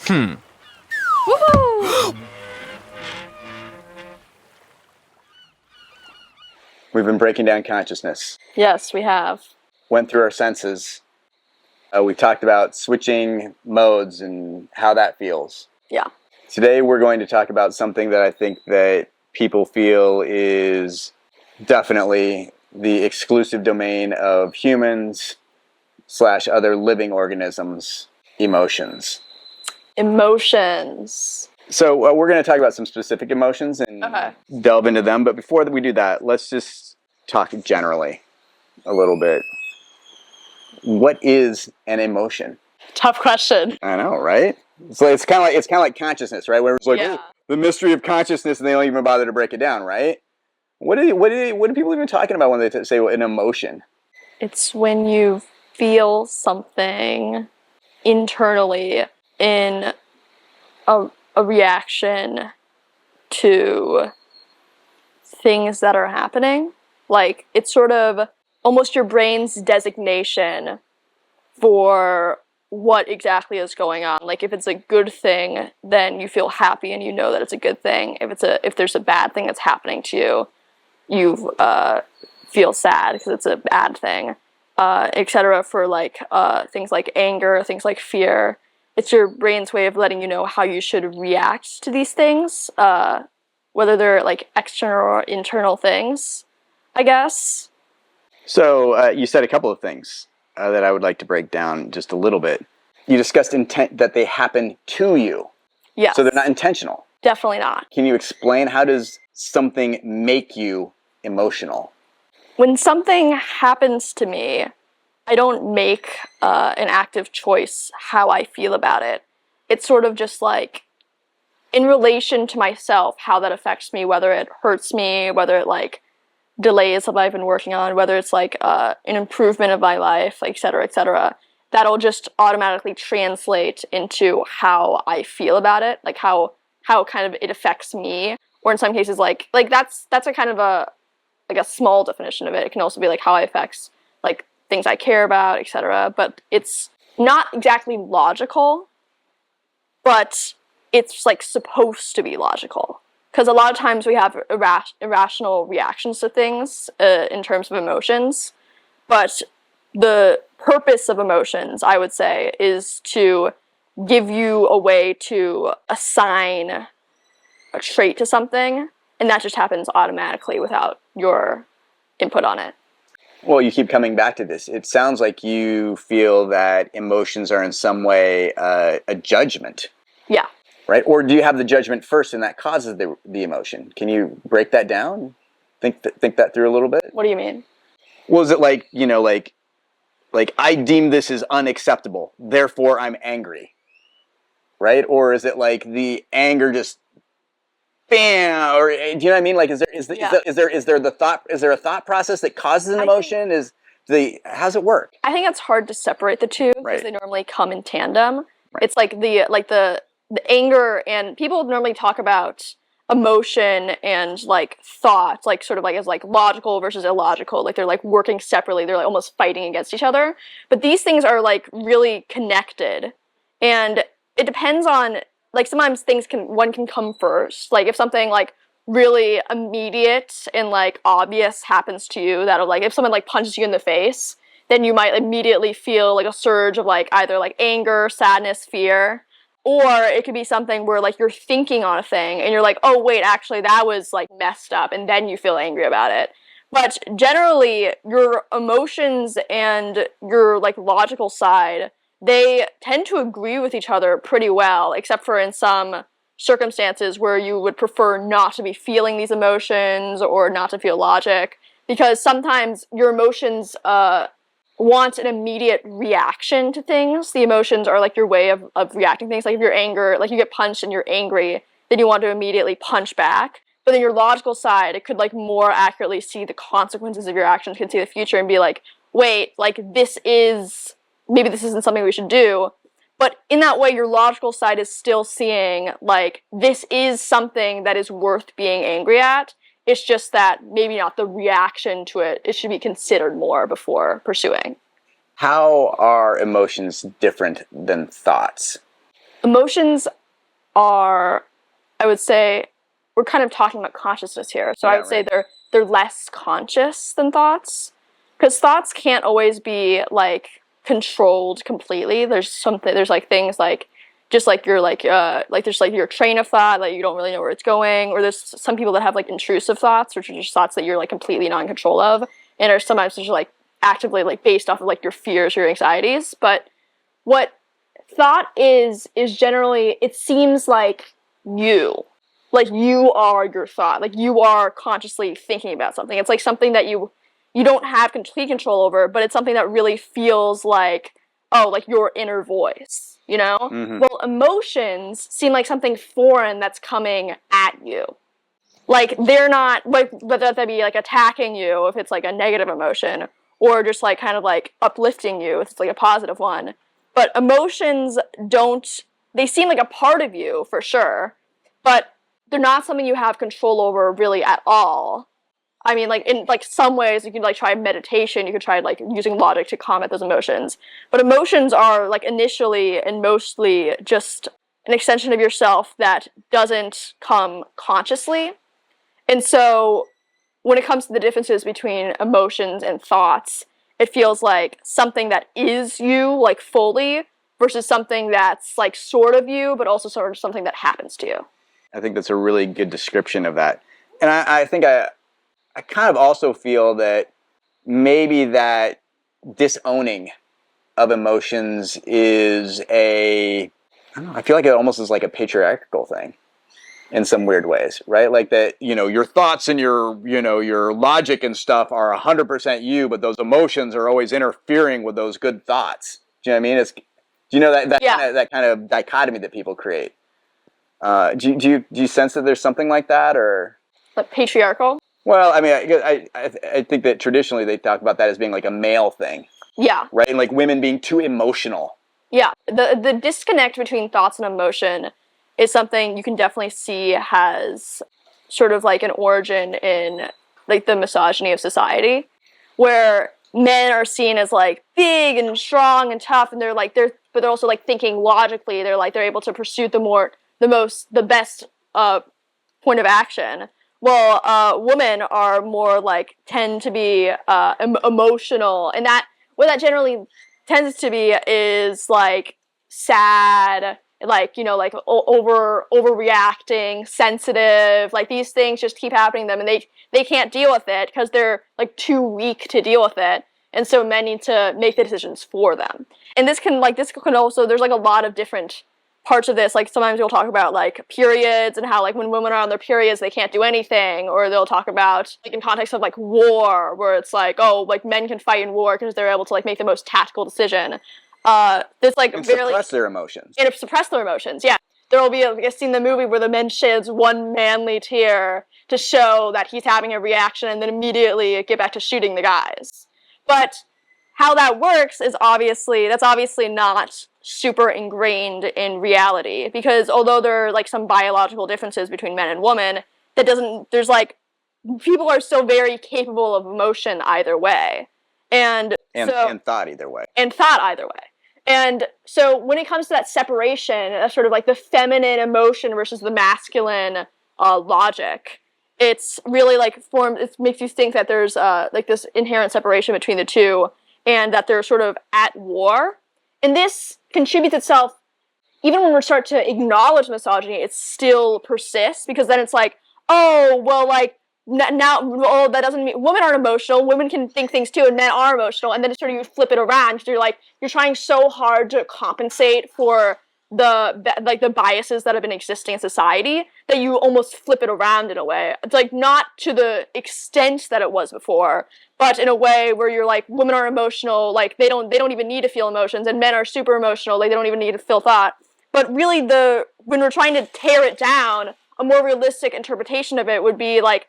Woohoo! We've been breaking down consciousness. Yes, we have. Went through our senses. We talked about switching modes and how that feels. Yeah. Today we're going to talk about something that I think that people feel is definitely the exclusive domain of humans / other living organisms, emotions. Emotions. So we're going to talk about some specific emotions and delve into them. But before we do that, let's just talk generally a little bit. What is an emotion? Tough question. I know, right? So it's kind of like consciousness, right? Where it's like, Yeah. oh, the mystery of consciousness, and they don't even bother to break it down, right? What are people even talking about when they say an emotion? It's when you feel something internally in a reaction to things that are happening. Like, it's sort of almost your brain's designation for what exactly is going on. Like, if it's a good thing, then you feel happy and you know that it's a good thing. If there's a bad thing that's happening to you, you feel sad because it's a bad thing, etc. For like things like anger, things like fear. It's your brain's way of letting you know how you should react to these things, whether they're like external or internal things, I guess. So you said a couple of things that I would like to break down just a little bit. You discussed intent, that they happen to you. Yes. So they're not intentional. Definitely not. Can you explain, how does something make you emotional? When something happens to me, I don't make an active choice how I feel about it. It's sort of just like, in relation to myself, how that affects me, whether it hurts me, whether it like delays what I've been working on, whether it's like an improvement of my life, et cetera, etc. That'll just automatically translate into how I feel about it, like how kind of it affects me. Or in some cases, like that's a kind of a small definition of it. It can also be like how it affects like things I care about, etc. But it's not exactly logical, but it's like supposed to be logical. Because a lot of times we have irrational reactions to things in terms of emotions. But the purpose of emotions, I would say, is to give you a way to assign a trait to something, and that just happens automatically without your input on it. Well, you keep coming back to this. It sounds like you feel that emotions are in some way a judgment. Yeah. Right? Or do you have the judgment first and that causes the emotion? Can you break that down? Think that through a little bit? What do you mean? Well, is it like, like I deem this as unacceptable, therefore I'm angry, right? Or is it like the anger just, bam, or do you know what I mean? Like, is there a thought process that causes an emotion? How's it work? I think it's hard to separate the two because they normally come in tandem. Right. It's like the anger, and people normally talk about emotion and like thought, like sort of like as like logical versus illogical, like they're like working separately, they're like almost fighting against each other. But these things are like really connected, and it depends on, like, sometimes one can come first. Like if something like really immediate and like obvious happens to you, that'll like, if someone like punches you in the face, then you might immediately feel like a surge of like either like anger, sadness, fear. Or it could be something where like you're thinking on a thing and you're like, oh wait, actually that was like messed up, and then you feel angry about it. But generally, your emotions and your like logical side, they tend to agree with each other pretty well, except for in some circumstances where you would prefer not to be feeling these emotions or not to feel logic, because sometimes your emotions want an immediate reaction to things. The emotions are like your way of reacting to things. Like if you're angry, like you get punched and you're angry, then you want to immediately punch back. But then your logical side, it could like more accurately see the consequences of your actions, can see the future and be like, wait, like maybe this isn't something we should do. But in that way, your logical side is still seeing like, this is something that is worth being angry at. It's just that maybe not the reaction to it. It should be considered more before pursuing. How are emotions different than thoughts? Emotions are, I would say, we're kind of talking about consciousness here. So I would say they're less conscious than thoughts. Because thoughts can't always be like controlled completely. There's like things like just like your there's like your train of thought, like you don't really know where it's going, or there's some people that have like intrusive thoughts, which are just thoughts that you're like completely not in control of, and are sometimes just like actively like based off of like your fears or your anxieties. But what thought is generally, it seems like you are your thought, like you are consciously thinking about something. It's like something that you don't have complete control over, but it's something that really feels like, oh, like your inner voice, you know? Mm-hmm. Well, emotions seem like something foreign that's coming at you. Like, they're not, like, whether that be, like, attacking you if it's, like, a negative emotion, or just, like, kind of, like, uplifting you if it's, like, a positive one. But emotions they seem like a part of you, for sure, but they're not something you have control over really at all. I mean, like, in, like, some ways, you can, like, try meditation, you could try, like, using logic to combat those emotions. But emotions are, like, initially and mostly just an extension of yourself that doesn't come consciously. And so, when it comes to the differences between emotions and thoughts, it feels like something that is you, like, fully, versus something that's, like, sort of you, but also sort of something that happens to you. I think that's a really good description of that. And I think I kind of also feel that maybe that disowning of emotions is I don't know, I feel like it almost is like a patriarchal thing in some weird ways, right? Like that, your thoughts and your logic and stuff are 100% you, but those emotions are always interfering with those good thoughts. Do you know what I mean? Do you know that kind of dichotomy that people create? Do you sense that there's something like that, or like patriarchal? Well, I mean, I think that traditionally they talk about that as being like a male thing. Yeah. Right, and like women being too emotional. Yeah, the disconnect between thoughts and emotion is something you can definitely see has sort of like an origin in like the misogyny of society, where men are seen as like big and strong and tough, and but they're also like thinking logically. They're able to pursue the best point of action. Well, women are more like tend to be emotional, and what that generally tends to be is like sad, like like overreacting, sensitive. Like these things just keep happening to them, and they can't deal with it because they're like too weak to deal with it, and so men need to make the decisions for them. And this can also, there's like a lot of different parts of this. Like sometimes we'll talk about like periods and how like when women are on their periods they can't do anything, or they'll talk about like in context of like war, where it's like, oh, like men can fight in war because they're able to like make the most tactical decision. This like and suppress their emotions. And suppress their emotions. Yeah, there will be a scene in the movie where the man sheds one manly tear to show that he's having a reaction, and then immediately get back to shooting the guys. But how that works is obviously not super ingrained in reality, because although there are like some biological differences between men and women, there's like, people are still very capable of emotion either way. And thought either way. And so when it comes to that separation, that's sort of like the feminine emotion versus the masculine logic, it's really like it makes you think that there's like this inherent separation between the two, and that they're sort of at war. And this contributes itself, even when we start to acknowledge misogyny, it still persists, because then it's like, oh, well, like, now, oh, that doesn't mean women aren't emotional, women can think things too, and men are emotional, and then it's sort of, you flip it around, because you're trying so hard to compensate for the biases that have been existing in society, that you almost flip it around in a way. It's like, not to the extent that it was before, but in a way where you're like, women are emotional, like they don't even need to feel emotions, and men are super emotional, like they don't even need to feel thought. But really, when we're trying to tear it down, a more realistic interpretation of it would be like,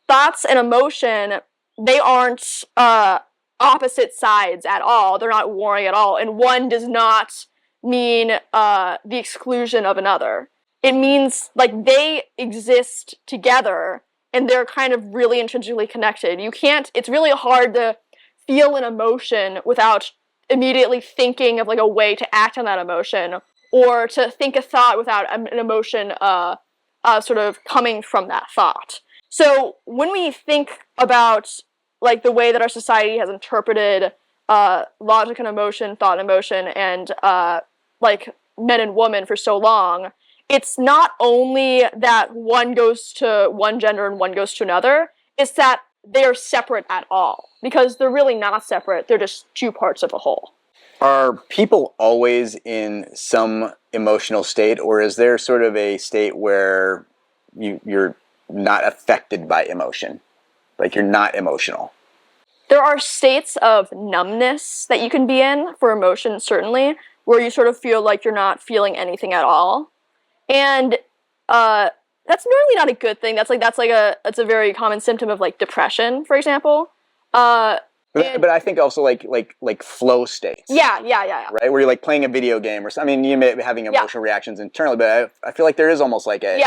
thoughts and emotion, they aren't opposite sides at all. They're not warring at all, and one does not mean the exclusion of another. It means like they exist together, and they're kind of really intrinsically connected. It's really hard to feel an emotion without immediately thinking of like a way to act on that emotion, or to think a thought without an emotion sort of coming from that thought. So when we think about like the way that our society has interpreted logic and emotion, thought and emotion, and like men and women for so long, it's not only that one goes to one gender and one goes to another, it's that they're separate at all, because they're really not separate, they're just two parts of a whole. Are people always in some emotional state, or is there sort of a state where you're not affected by emotion? Like you're not emotional? There are states of numbness that you can be in for emotion, certainly, where you sort of feel like you're not feeling anything at all. And that's normally not a good thing. That's a very common symptom of like depression, for example. But I think also like flow states. Yeah. Right, where you're like playing a video game or something. I mean, you may be having emotional reactions internally, but I feel like there is almost like a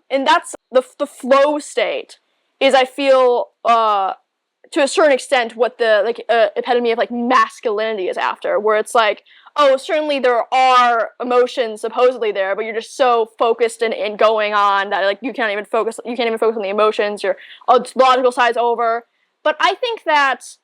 and that's the flow state is, I feel, to a certain extent what the like epitome of like masculinity is after, where it's like, oh, certainly there are emotions supposedly there, but you're just so focused and going on that like you can't even focus on the emotions. Your logical side's over. But I think that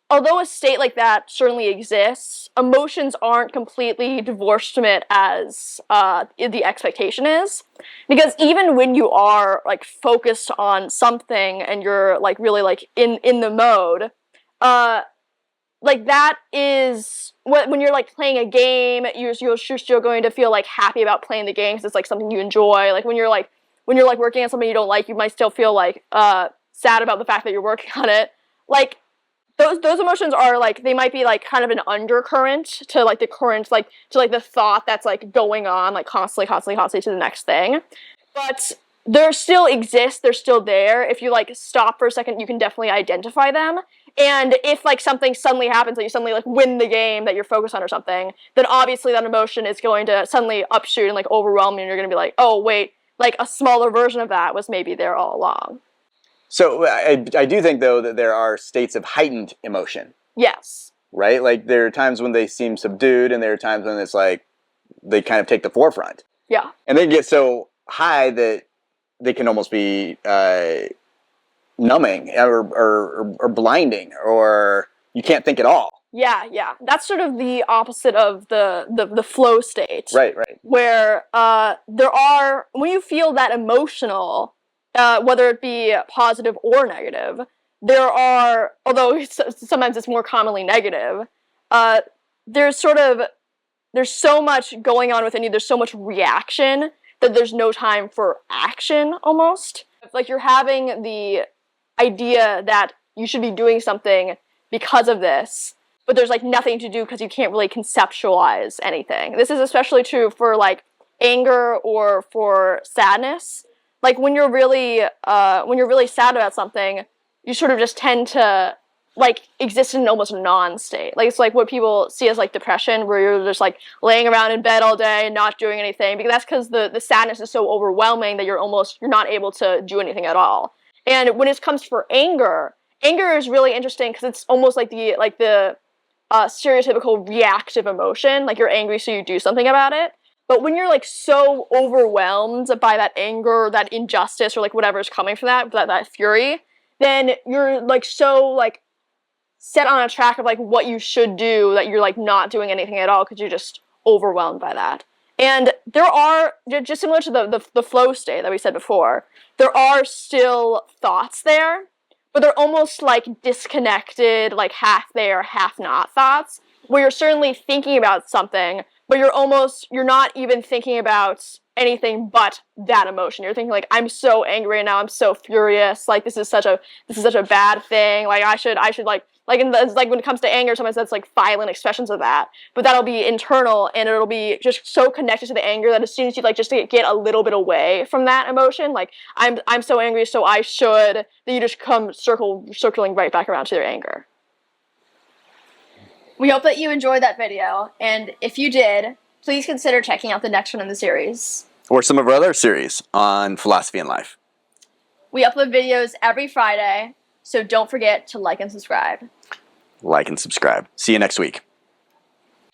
although a state like that certainly exists, emotions aren't completely divorced from it as the expectation is. Because even when you are like focused on something and you're like really like in the mode, like that is when you're like playing a game, you're still going to feel like happy about playing the game because it's like something you enjoy. Like when you're like working on something you don't like, you might still feel like sad about the fact that you're working on it. Like those emotions are like, they might be like kind of an undercurrent to like the current, like to like the thought that's like going on like constantly to the next thing. But they still exist, they're still there. If you like stop for a second, you can definitely identify them. And if like something suddenly happens that you suddenly like win the game that you're focused on or something, then obviously that emotion is going to suddenly upshoot and like overwhelm you, and you're going to be like, oh wait, like a smaller version of that was maybe there all along. So I do think, though, that there are states of heightened emotion. Yes. Right? Like there are times when they seem subdued, and there are times when it's like they kind of take the forefront. Yeah. And they get so high that they can almost be numbing or blinding, or you can't think at all. Yeah. That's sort of the opposite of the flow state. Right. Where there are, when you feel that emotional, whether it be positive or negative, there are, although sometimes it's more commonly negative, there's so much going on within you, there's so much reaction that there's no time for action, almost. Like you're having the idea that you should be doing something because of this, but there's like nothing to do because you can't really conceptualize anything. This is especially true for like anger or for sadness. Like when you're really sad about something, you sort of just tend to like exist in almost a non-state. Like it's like what people see as like depression, where you're just like laying around in bed all day and not doing anything, because that's because the sadness is so overwhelming that you're not able to do anything at all. And when it comes for anger is really interesting because it's almost like the stereotypical reactive emotion. Like you're angry, so you do something about it. But when you're like so overwhelmed by that anger, that injustice, or like whatever is coming from that fury, then you're like so like set on a track of like what you should do that you're like not doing anything at all because you're just overwhelmed by that. And there are, just similar to the flow state that we said before, there are still thoughts there, but they're almost like disconnected, like half there, half not thoughts, where you're certainly thinking about something, but you're not even thinking about anything but that emotion. You're thinking like, I'm so angry right now, I'm so furious, like this is such a bad thing, like I should like when it comes to anger, sometimes that's like violent expressions of that, but that'll be internal, and it'll be just so connected to the anger that as soon as you like just get a little bit away from that emotion, like I'm so angry, so I should, then you just come circling right back around to your anger. We hope that you enjoyed that video, and if you did, please consider checking out the next one in the series. Or some of our other series on philosophy and life. We upload videos every Friday, so don't forget to like and subscribe. Like and subscribe. See you next week.